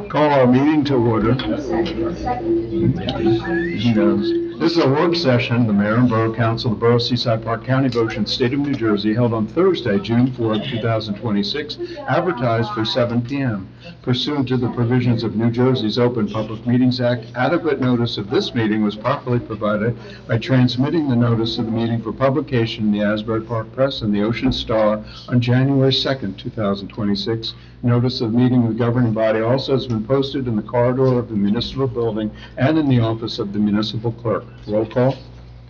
Call our meeting to order. This is a work session, the Mayor and Borough Council of the Borough of Seaside, Park County, Ocean State of New Jersey, held on Thursday, June 4th, 2026, advertised for 7 p.m. Pursuant to the provisions of New Jersey's Open Public Meetings Act, adequate notice of this meeting was properly provided by transmitting the notice of the meeting for publication in the Asbury Park Press and the Ocean Star on January 2nd, 2026. Notice of the meeting of the governing body also has been posted in the corridor of the municipal building and in the office of the municipal clerk. Roll call.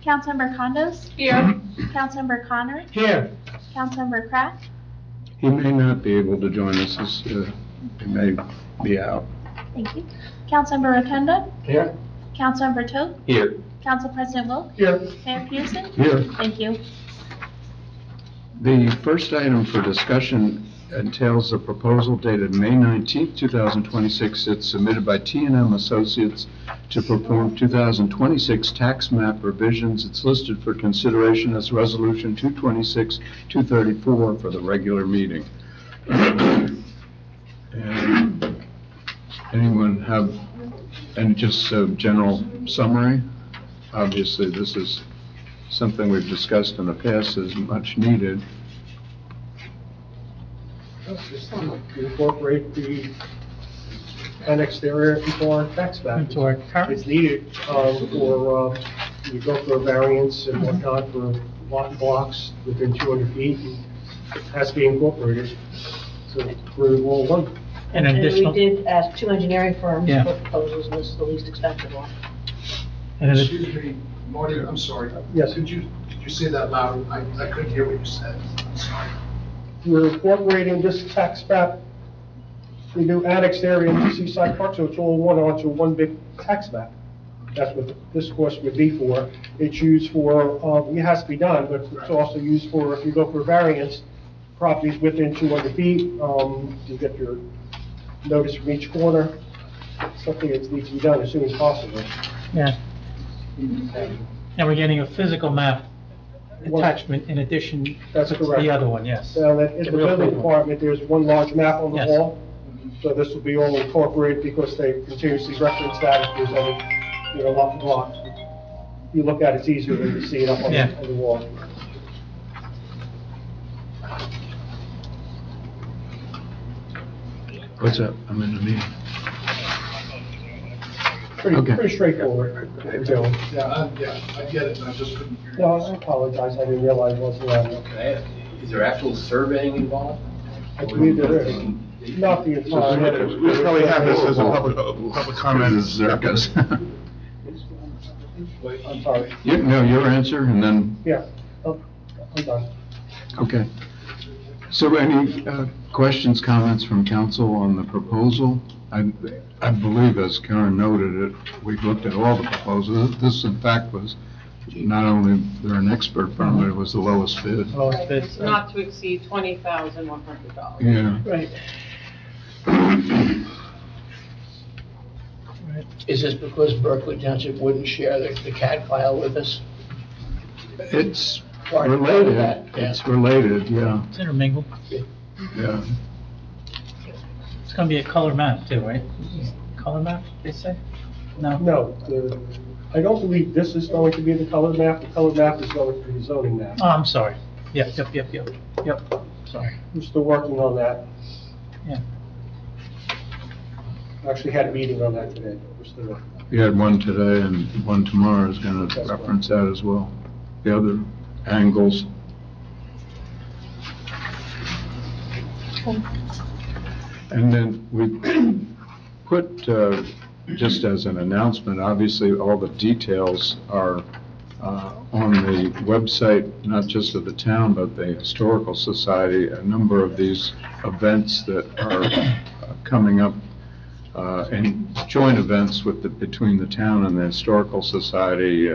Councilmember Condos? Here. Councilmember Connor? Here. Councilmember Kraft? He may not be able to join us, he may be out. Thank you. Councilmember Rotunda? Here. Councilmember Toth? Here. Council President Wilk? Here. Mayor Peterson? Here. Thank you. The first item for discussion entails a proposal dated May 19th, 2026. It's submitted by T&M Associates to perform 2026 tax map revisions. It's listed for consideration as Resolution 226-234 for the regular meeting. And anyone have, and just a general summary? Obviously, this is something we've discussed in the past, is much needed. Just to incorporate the annexed area into our tax map. Into our current- It's needed, for, you go for a variance and whatnot for lot blocks within 200 feet. It has to be incorporated, so we're all one. And And additional, we did ask 2 engineering firms Yeah. for proposals, and this is the least expensive one. and Excuse me, Marty, I'm sorry. Yes. Could you say that louder? I couldn't hear what you said. I'm sorry. We're incorporating this tax map, the new annexed area into Seaside Park, so it's all one onto one big tax map. That's what this course would be for. It's used for, it has to be done, but it's also used for, if you go for variance, properties within 200 feet, you get your notice from each corner, something that needs to be done as soon as possible. yeah. And we're getting a physical map attachment in addition That's to correct. the other one, yes. Now, that in the building department, there's one large map on the Yes. wall, so this will be all incorporated because they continuously reference that if there's any, lot to block. You look at it, it's easier than to see it up on Yeah. on the wall. What's up? I'm in the meeting. Okay. Pretty straightforward. Bill. Yeah, I get it, I just couldn't hear you. No, I apologize, I didn't realize it wasn't on. Can I ask, is there actual surveying involved? I believe there is. Not the entire. We probably have this as a public comment. Circus. I'm sorry. No, your answer, and then, Yeah, I'm done. okay. So any questions, comments from council on the proposal? I believe, as Karen noted it, we've looked at all the proposals. This, in fact, was not only, they're an expert firm, but it was the lowest bid. Oh, it's It's not to exceed $20,100. Yeah. Right. Is this because Berkeley Township wouldn't share the CAD file with us? It's Part of related, that, yeah. it's related, yeah, It's intermingled. yeah. It's gonna be a color map too, right? Color map, they say? No? No, I don't believe this is going to be the color map. The color map is going to be the zoning map. Oh, I'm sorry. Yep, sorry. We're still working on that. Yeah. Actually had a meeting on that today, but we're still working. We had one today, and one tomorrow is gonna reference that as well, the other angles. And then we put, just as an announcement, obviously, all the details are on the website, not just of the town, but the Historical Society. A number of these events that are coming up, and joint events between the town and the Historical Society,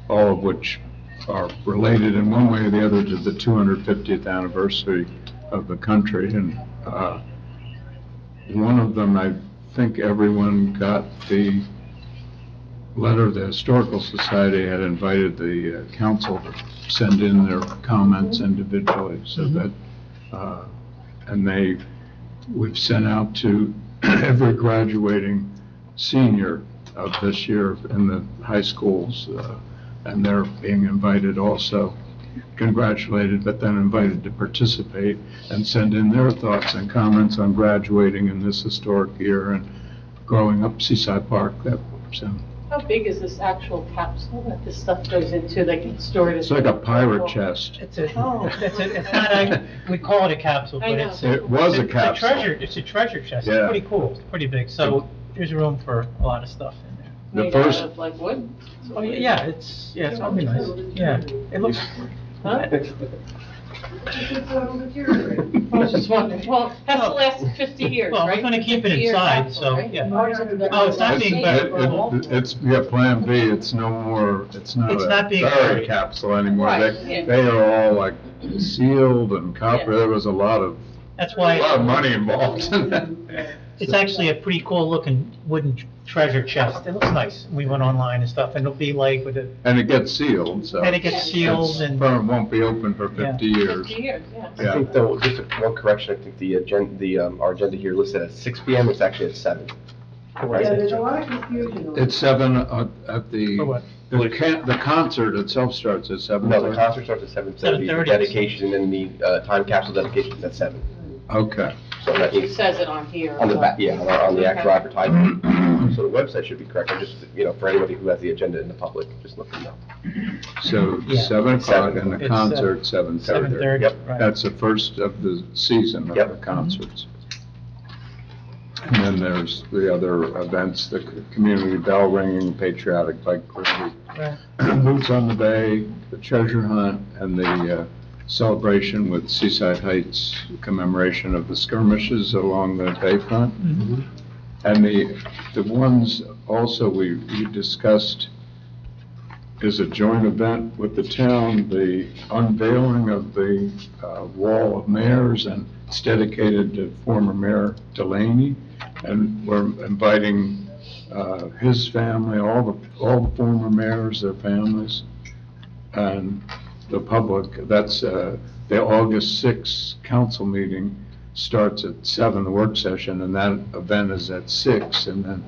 all of which are related in one way or the other to the 250th anniversary of the country. And one of them, I think everyone got the letter. The Historical Society had invited the council to send in their comments individually, so that, and we've sent out to every graduating senior of this year in the high schools, and they're being invited also, congratulated, but then invited to participate and send in their thoughts and comments on graduating in this historic year and growing up Seaside Park. So How big is this actual capsule that this stuff goes into that gets stored? it's like a pirate chest. It's a, Oh. it's not a, we call it a capsule, I but know. it's. It was a it's capsule. It's a treasure chest. Yeah. It's pretty cool. It's pretty big. So there's room for a lot of stuff in there. The Made first- out of like wood? Oh, yeah, it's gonna be nice. Yeah, it looks. Huh? I was just wondering, well, that's the last 50 years, Well, right? we're gonna keep it 50-year inside, capsule, so, right? yeah. Oh, it's not being buried. It's, yeah, Plan B, it's no more, it's not It's a not being buried buried. capsule anymore. Right, They, yeah. they are all like sealed and copper, Yeah. there was a lot of That's why. money involved in that. It's actually a pretty cool looking wooden treasure chest. It looks nice. We went online and stuff, and it'll be like with it, And it gets sealed, so. and it gets sealed It's and. firm, won't be open for 50 years. 50 years, yeah. Yeah. I think though, just one correction, I think the agenda, our agenda here listed at 6 PM, it's actually at 7. Yeah, there's a lot of confusion on it. It's 7 at the, For what? the concert itself starts at 7. No, the concert starts at 7, so the 7:30. dedication and the time capsule dedication is at 7. Okay. So that It means, says it on here. on the back, yeah, on the actual Okay. advertisement. So the website should be correct, I just, for anybody who has the agenda in the public, just let them know. So Yeah. 7 o'clock and the It's, concert, 7:30. 7:30. Yep. Right. That's the first of the season of Yep. the concerts. And then there's the other events, the community bell ringing, patriotic bike rally, Right. Boots on the Bay, the treasure hunt, and the celebration with Seaside Heights commemoration of the skirmishes along the bayfront. Mhm. And the ones also we discussed is a joint event with the town, the unveiling of the Wall of Mayors, and it's dedicated to former Mayor Delaney. And we're inviting his family, all the former mayors, their families, and the public. That's the August 6th council meeting starts at 7, the work session, and that event is at 6, and then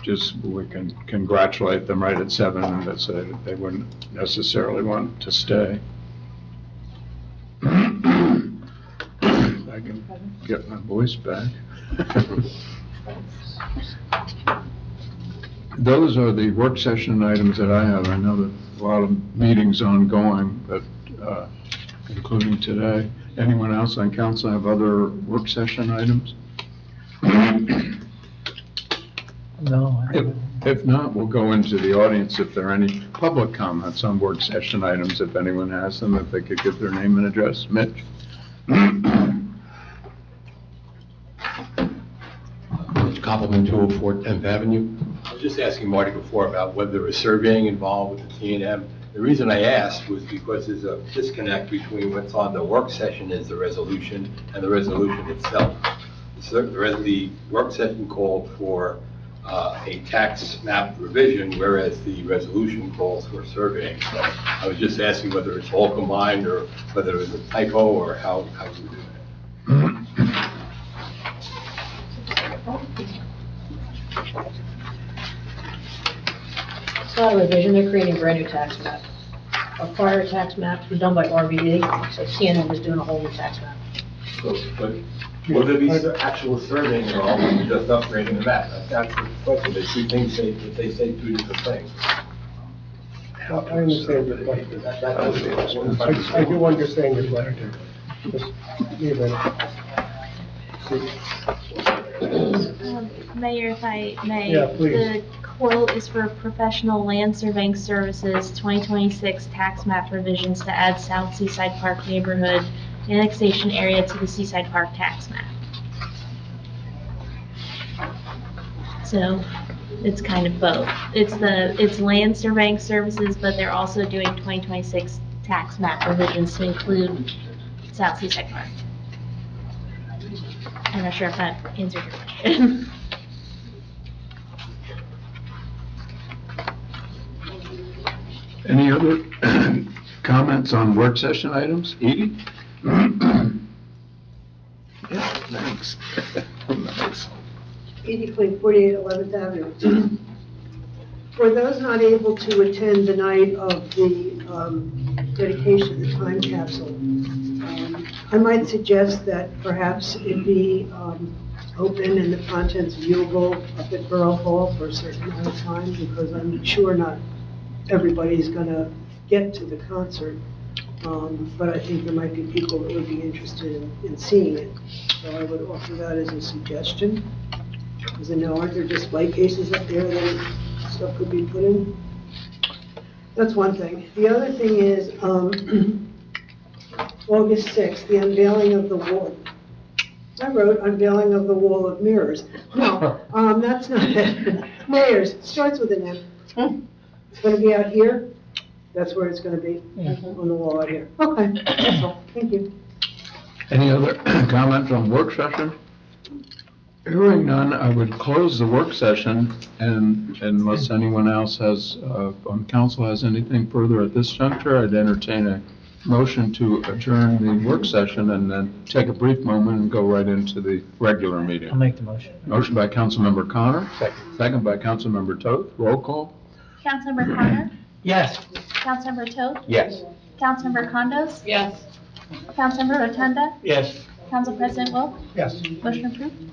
just, we can congratulate them right at 7, and that's, they wouldn't necessarily want to stay. I can get my voice back. Those are the work session items that I have. I know that a lot of meetings ongoing, but, including today. Anyone else on council have other work session items? No. If not, we'll go into the audience if there are any public comments on work session items, if anyone has them, if they could give their name and address. Mitch? Compliment 204 10th Avenue. I was just asking Marty before about whether there was surveying involved with the T&M. The reason I asked was because there's a disconnect between what's on the work session is the resolution and the resolution itself. The work session called for a tax map revision, whereas the resolution calls for surveying. So I was just asking whether it's all combined or whether it was a typo or how you do that. It's not a revision, they're creating a brand new tax map. Our prior tax map was done by RVD, so CNN was doing a whole new tax map. But will there be actual surveying involved or just upgrading the map? That's the question. There's two things they say two different things. I understand your question. That's I do understand your question. Just give me a minute. Mayor, if I may. Yeah, please. The quote is for professional land surveying services, 2026 tax map revisions to add South Seaside Park neighborhood annexation area to the Seaside Park tax map. So it's kind of both. It's land surveying services, but they're also doing 2026 tax map revisions to include South Seaside Park. I'm not sure if that answered your question. Any other comments on work session items? Edie? Yeah, thanks. Nice. 80.48 11th Avenue. For those not able to attend the night of the dedication of the time capsule, I might suggest that perhaps it be open and the contents viewable up at Borough Hall for a certain amount of time, because I'm sure not everybody's going to get to the concert. But I think there might be people that would be interested in seeing it. So I would offer that as a suggestion. Because I know, aren't there display cases up there that stuff could be put in? That's one thing. The other thing is, August 6th, the unveiling of the wall. I wrote unveiling of the wall of mirrors. No, that's not it. Mayors, starts with an M. It's gonna be out here. That's where it's gonna be, on the wall out here. Okay, that's all. Thank you. Any other comment on work session? Hearing none, I would close the work session, and unless anyone else has, on council has anything further at this juncture, I'd entertain a motion to adjourn the work session and then take a brief moment and go right into the regular meeting. I'll make the motion. Motion by Councilmember Connor. Second by Councilmember Toth. Roll call. Councilmember Connor? Yes. Councilmember Toth? Yes. Councilmember Condos? Yes. Councilmember Rotunda? Yes. Council President Wilk? Yes. Motion approved.